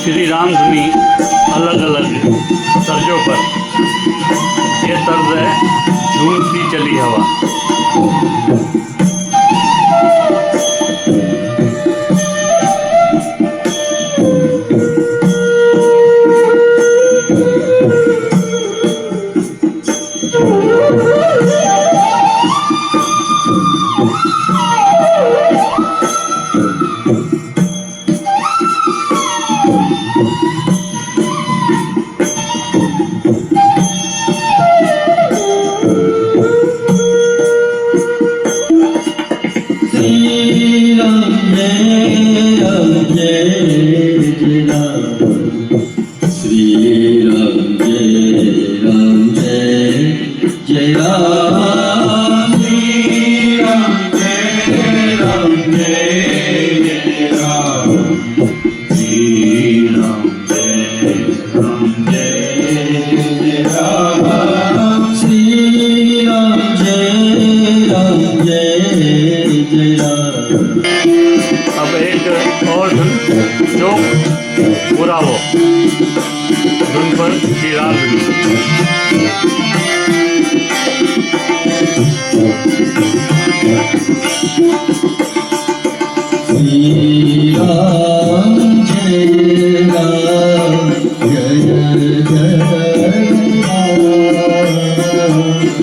श्री राम धुनी अलग अलग तर्जों पर, ये तर्ज है झूमती चली हवा। अब एक और धुन जो पूरा हो, धुन पर श्री राम धुनी। श्री राम जय राम जय जय राम,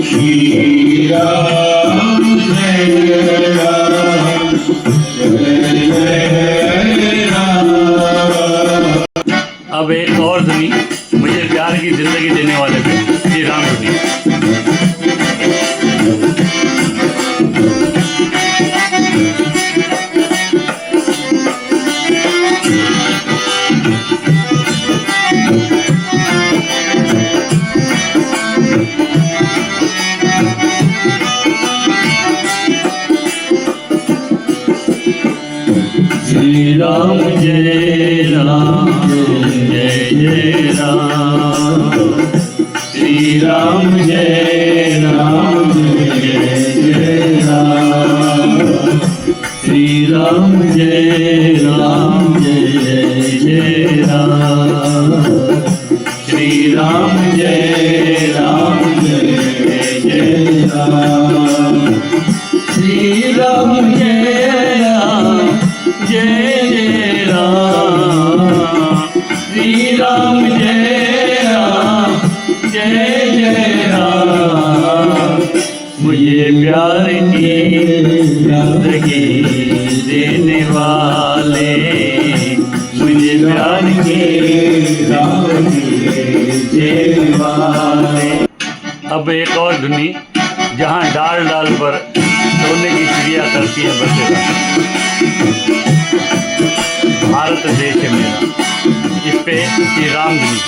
श्री राम जय राम जय जय राम। अब एक और धुनी मुझे प्यार की जिंदगी देने वाले थे, श्री राम धुनी। श्री राम जय राम जय जय राम, श्री राम जय राम जय जय राम, श्री राम जय राम जय जय राम, श्री राम जय राम जय जय राम, श्री राम जय राम जय जय राम, श्री राम जय राम जय जय राम। मुझे प्यार की जिंदगी देने वाले, मुझे प्यार की जिंदगी देने वाले। अब एक और धुनी जहाँ डाल डाल पर सोने की चिड़िया करती है बसेरा, भारत देश है मेरा, इस पे श्री राम धुनी।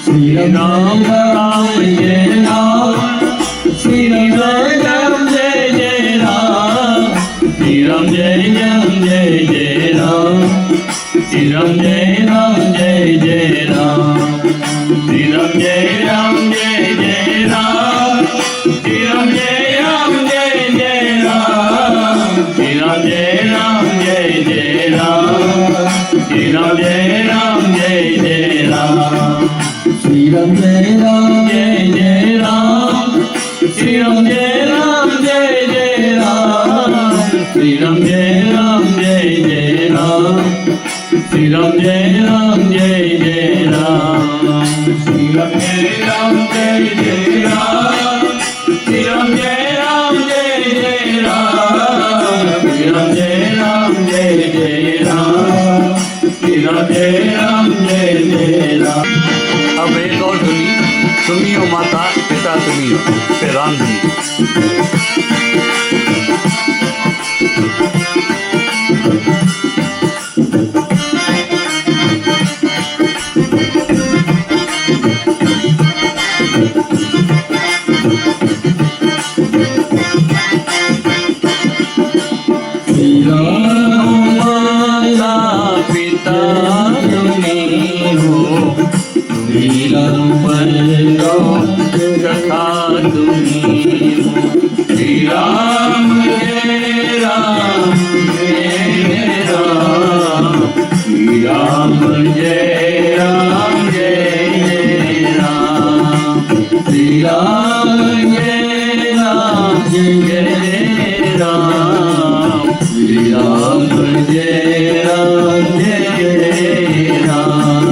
श्री राम राम जय राम, श्री राम जय जय राम, श्री राम जय राम जय जय राम, श्री राम जय राम जय जय राम, श्री राम जय राम जय जय राम, श्री राम जय राम जय जय राम, श्री राम जय राम जय जय राम, श्री राम जय राम जय जय राम, श्री राम जय राम जय जय राम, श्री राम जय राम जय जय राम, श्री राम जय राम जय जय राम, श्री राम जय राम जय जय राम, श्री राम जय राम जय जय राम, श्री राम जय राम जय जय राम, श्री राम जय राम जय जय राम, श्री राम जय राम जय जय राम। अब एक और धुनी, तुम्ही हो माता पिता तुम्ही हो, पे राम धुनी। श्री राम माता पिता तुम्ही हो, श्री राम कथा तुम राम जय राम जय राम श्री राम जय राम जय राम श्री राम जय राम जय राम श्री राम जय राम जय राम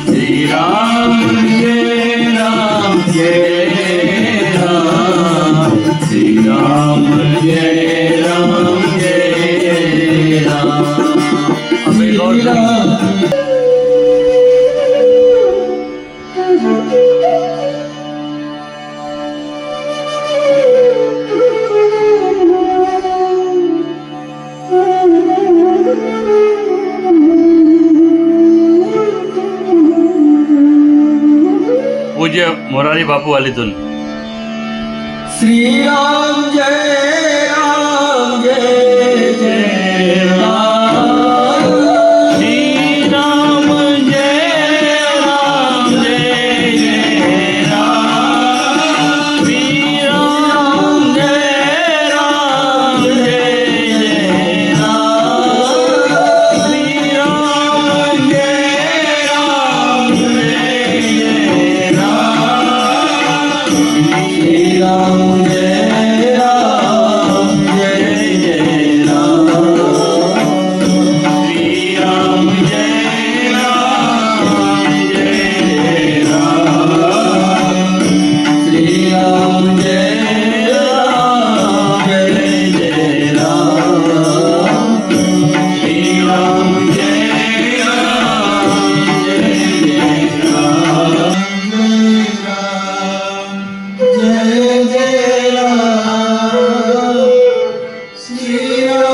श्री राम जय राम जय राम श्री राम जय राम जय राम अभी गौर करें। पूज्य मोरारी बापू वालीतून श्री राम जय राम जय जय राम श्री राम जय राम जय जय राम श्री राम जय राम जय जय राम श्री राम जय राम जय जय राम श्री राम जय राम जय जय राम श्री राम जय राम जय जय राम श्री राम जय राम जय जय राम श्री राम जय राम जय जय राम जय जय राम श्री राम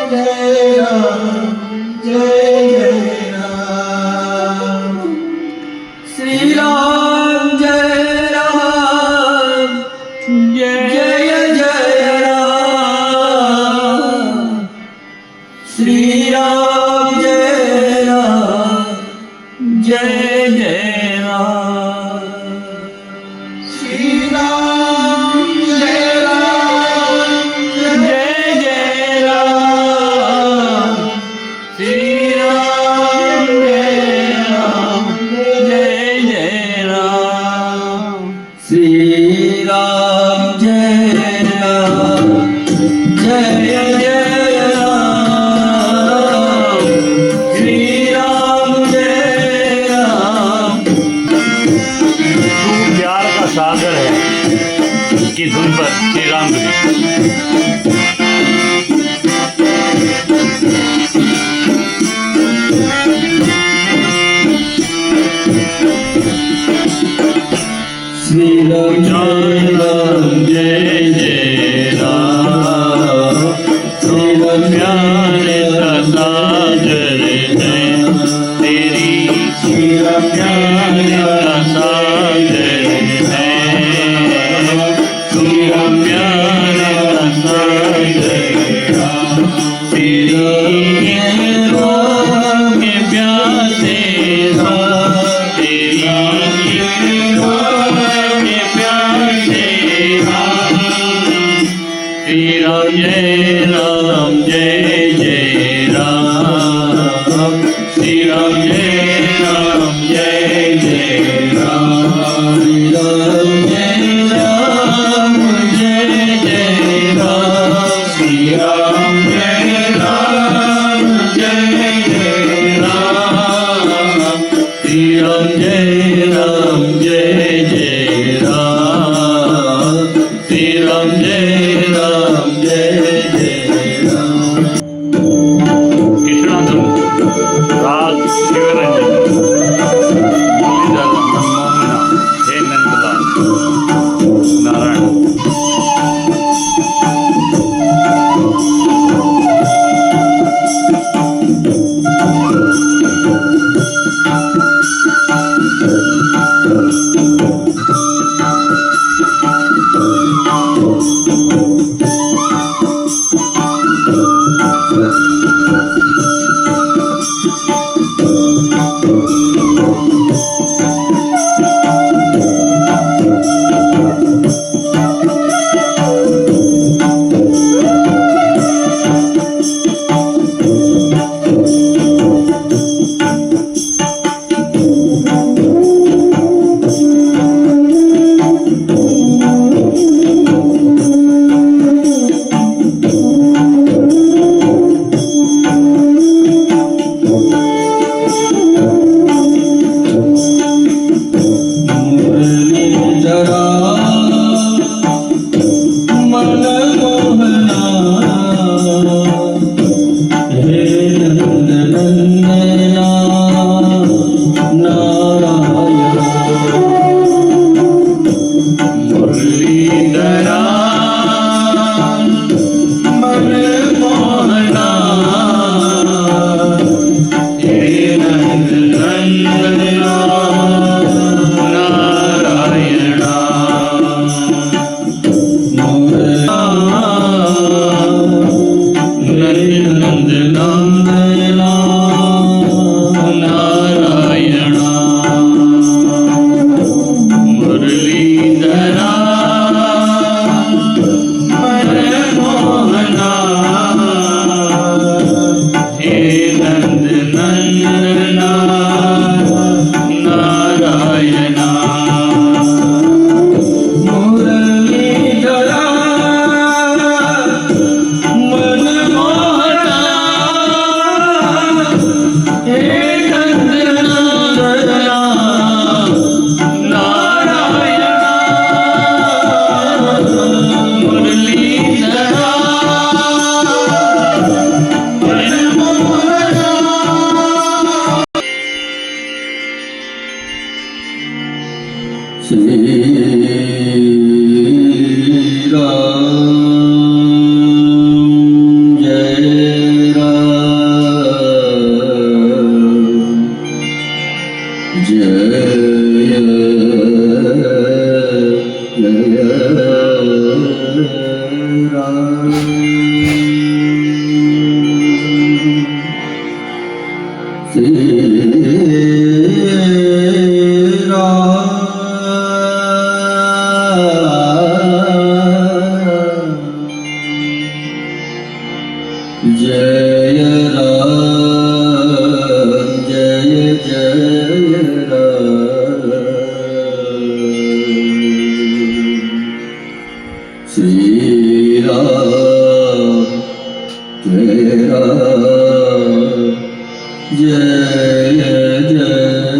जय राम जय जय राम श्री राम जय राम जय जय राम श्री राम जय राम जय जय राम श्री राम जय राम जय जय राम श्री राम जय राम जय जय राम श्री राम जय राम जय जय राम श्री राम जय राम तू प्यार का सागर है की धुन पर श्री राम धुनी श्री राम जय जय राम श्री राम प्यारे का सागर है तेरी श्री राम प्यारे का सागर है श्री राम प्यारे का सागर तेरी के प्यासे तेरी के प्यासे श्री राम जय राम जय जय राम श्री राम जय राम जय जय राम श्री राम जय राम जय जय राम श्री राम जय राम जय जय राम श्री राम जय राम जय जय राम श्री राम जय राम जय जय राम श्रीराम जय राम जय जय